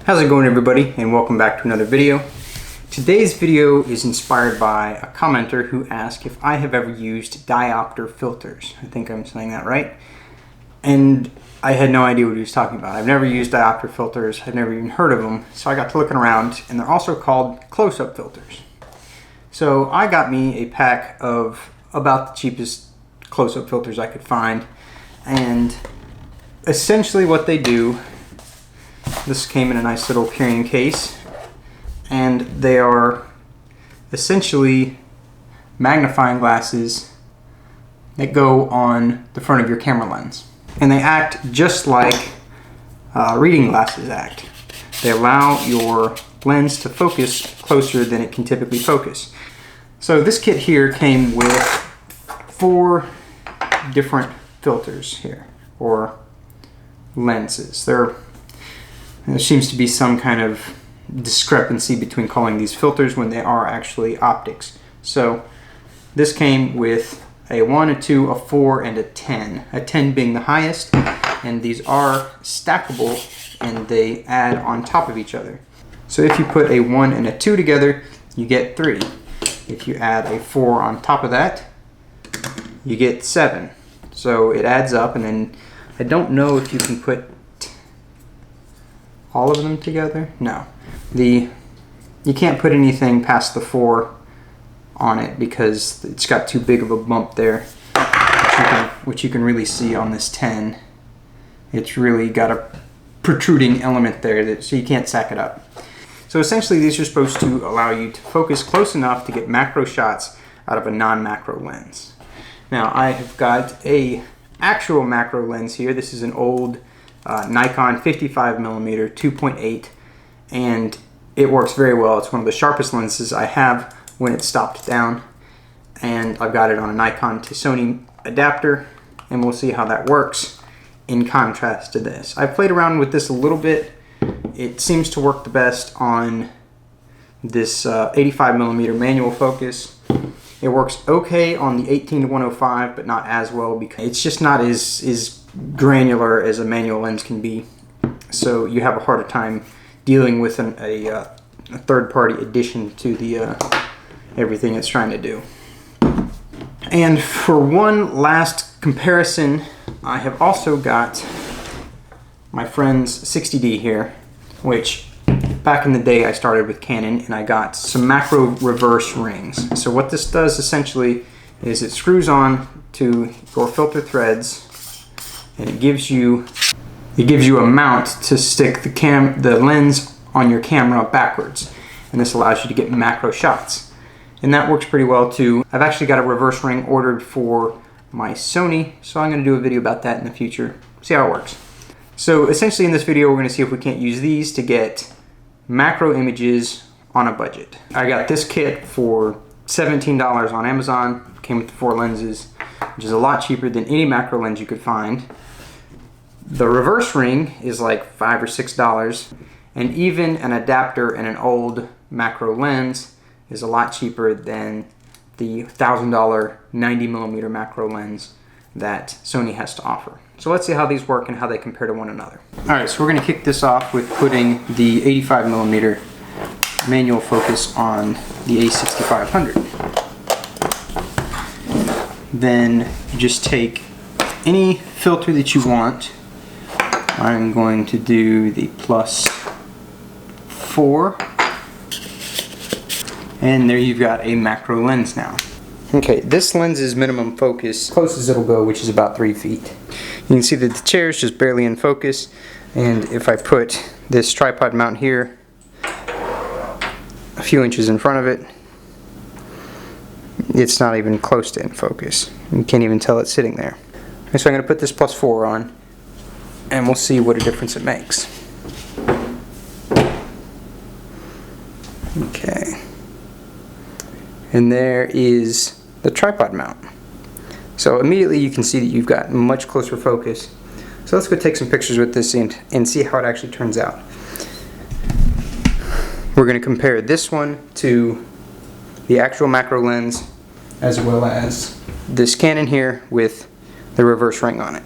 How's it going, everybody, and welcome back to another video. Today's video is inspired by a commenter who asked if I have ever used diopter filters. I think I'm saying that right. And I had no idea what he was talking about. I've never used diopter filters. I've never even heard of them. So I got to looking around, and they're also called close-up filters. So I got me a pack of about the cheapest close-up filters I could find. And essentially what they do, this came in a nice little carrying case, and they are essentially magnifying glasses that go on the front of your camera lens. And they act just like reading glasses act. They allow your lens to focus closer than it can typically focus. So this kit here came with 4 different filters here, or lenses. There seems to be some kind of discrepancy between calling these filters when they are actually optics. So this came with a 1, a 2, a 4, and a 10. A 10 being the highest, and these are stackable and they add on top of each other. So if you put a 1 and a 2 together, you get 3. If you add a 4 on top of that, you get 7. So it adds up, and then I don't know if you can put all of them together. No. You can't put anything past the 4 on it because it's got too big of a bump there, which you can really see on this 10. It's really got a protruding element there, so you can't sack it up. So essentially these are supposed to allow you to focus close enough to get macro shots out of a non-macro lens. Now I have got a actual macro lens here. This is an old Nikon 55mm 2.8, and it works very well. It's one of the sharpest lenses I have when it's stopped down, and I've got it on a Nikon to Sony adapter, and we'll see how that works in contrast to this. I've played around with this a little bit. It seems to work the best on this 85mm manual focus. It works okay on the 18-105, but not as well because it's just not as granular as a manual lens can be. So you have a harder time dealing with a third-party addition to the everything it's trying to do. And for one last comparison, I have also got my friend's 60D here, which back in the day I started with Canon, and I got some macro reverse rings. So what this does essentially is it screws on to your filter threads, and it gives you a mount to stick the lens on your camera backwards, and this allows you to get macro shots. And that works pretty well too. I've actually got a reverse ring ordered for my Sony, so I'm going to do a video about that in the future. See how it works. So essentially in this video we're going to see if we can't use these to get macro images on a budget. I got this kit for $17 on Amazon. It came with 4 lenses, which is a lot cheaper than any macro lens you could find. The reverse ring is like $5 or $6, and even an adapter and an old macro lens is a lot cheaper than the $1,000 90mm macro lens that Sony has to offer. So let's see how these work and how they compare to one another. Alright, so we're going to kick this off with putting the 85mm manual focus on the A6500. Then you just take any filter that you want. I'm going to do the +4, and there you've got a macro lens now. Okay, this lens's minimum focus, close as it'll go, which is about 3 feet. You can see that the chair is just barely in focus, and if I put this tripod mount here a few inches in front of it, it's not even close to in focus. You can't even tell it's sitting there. Okay, so I'm going to put this +4 on, and we'll see what a difference it makes. Okay. And there is the tripod mount. So immediately you can see that you've got much closer focus. So let's go take some pictures with this and see how it actually turns out. We're going to compare this one to the actual macro lens, as well as this Canon here with the reverse ring on it.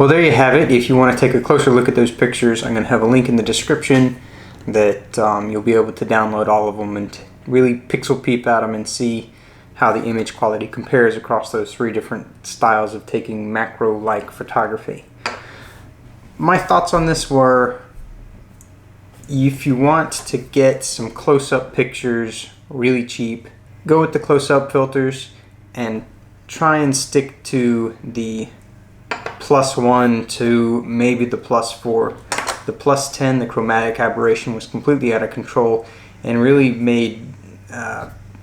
Well, there you have it. If you want to take a closer look at those pictures, I'm going to have a link in the description that you'll be able to download all of them and really pixel peep at them and see how the image quality compares across those 3 different styles of taking macro-like photography. My thoughts on this were, if you want to get some close-up pictures really cheap, go with the close-up filters and try and stick to the +1 to maybe the +4. The +10, the chromatic aberration, was completely out of control and really made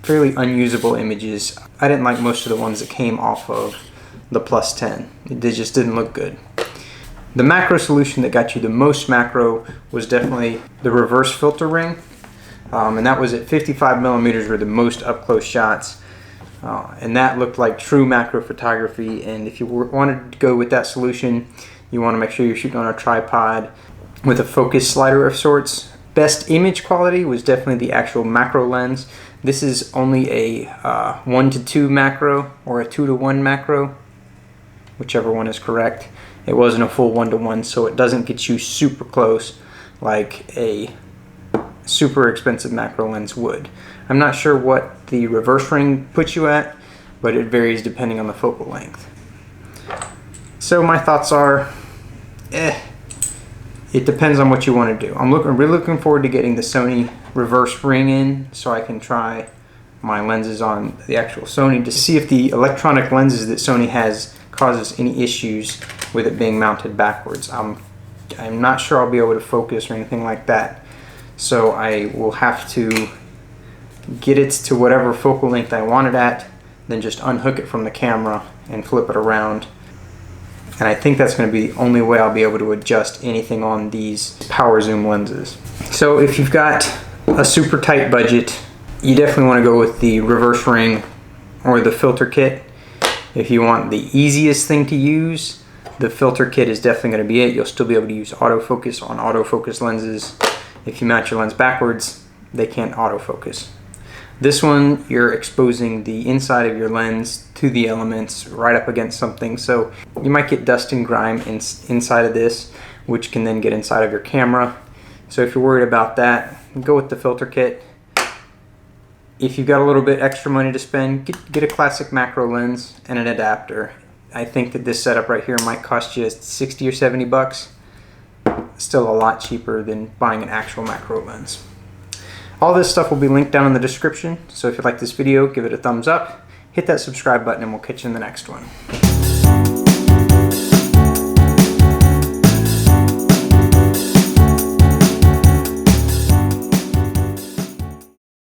fairly unusable images. I didn't like most of the ones that came off of the +10. They just didn't look good. The macro solution that got you the most macro was definitely the reverse filter ring, and that was at 55mm were the most up-close shots, and that looked like true macro photography. And if you wanted to go with that solution, you want to make sure you're shooting on a tripod with a focus slider of sorts. Best image quality was definitely the actual macro lens. This is only a 1:2 macro or a 2:1 macro, whichever one is correct. It wasn't a full 1:1, so it doesn't get you super close like a super expensive macro lens would. I'm not sure what the reverse ring puts you at, but it varies depending on the focal length. So my thoughts are, it depends on what you want to do. I'm really looking forward to getting the Sony reverse ring in so I can try my lenses on the actual Sony to see if the electronic lenses that Sony has causes any issues with it being mounted backwards. I'm not sure I'll be able to focus or anything like that, so I will have to get it to whatever focal length I want it at, then just unhook it from the camera and flip it around. And I think that's going to be the only way I'll be able to adjust anything on these power zoom lenses. So if you've got a super tight budget, you definitely want to go with the reverse ring or the filter kit. If you want the easiest thing to use, the filter kit is definitely going to be it. You'll still be able to use autofocus on autofocus lenses. If you mount your lens backwards, they can't autofocus. This one, you're exposing the inside of your lens to the elements right up against something, so you might get dust and grime inside of this, which can then get inside of your camera. So if you're worried about that, go with the filter kit. If you've got a little bit extra money to spend, get a classic macro lens and an adapter. I think that this setup right here might cost you 60 or 70 bucks. Still a lot cheaper than buying an actual macro lens. All this stuff will be linked down in the description, so if you like this video, give it a thumbs up, hit that subscribe button, and we'll catch you in the next one.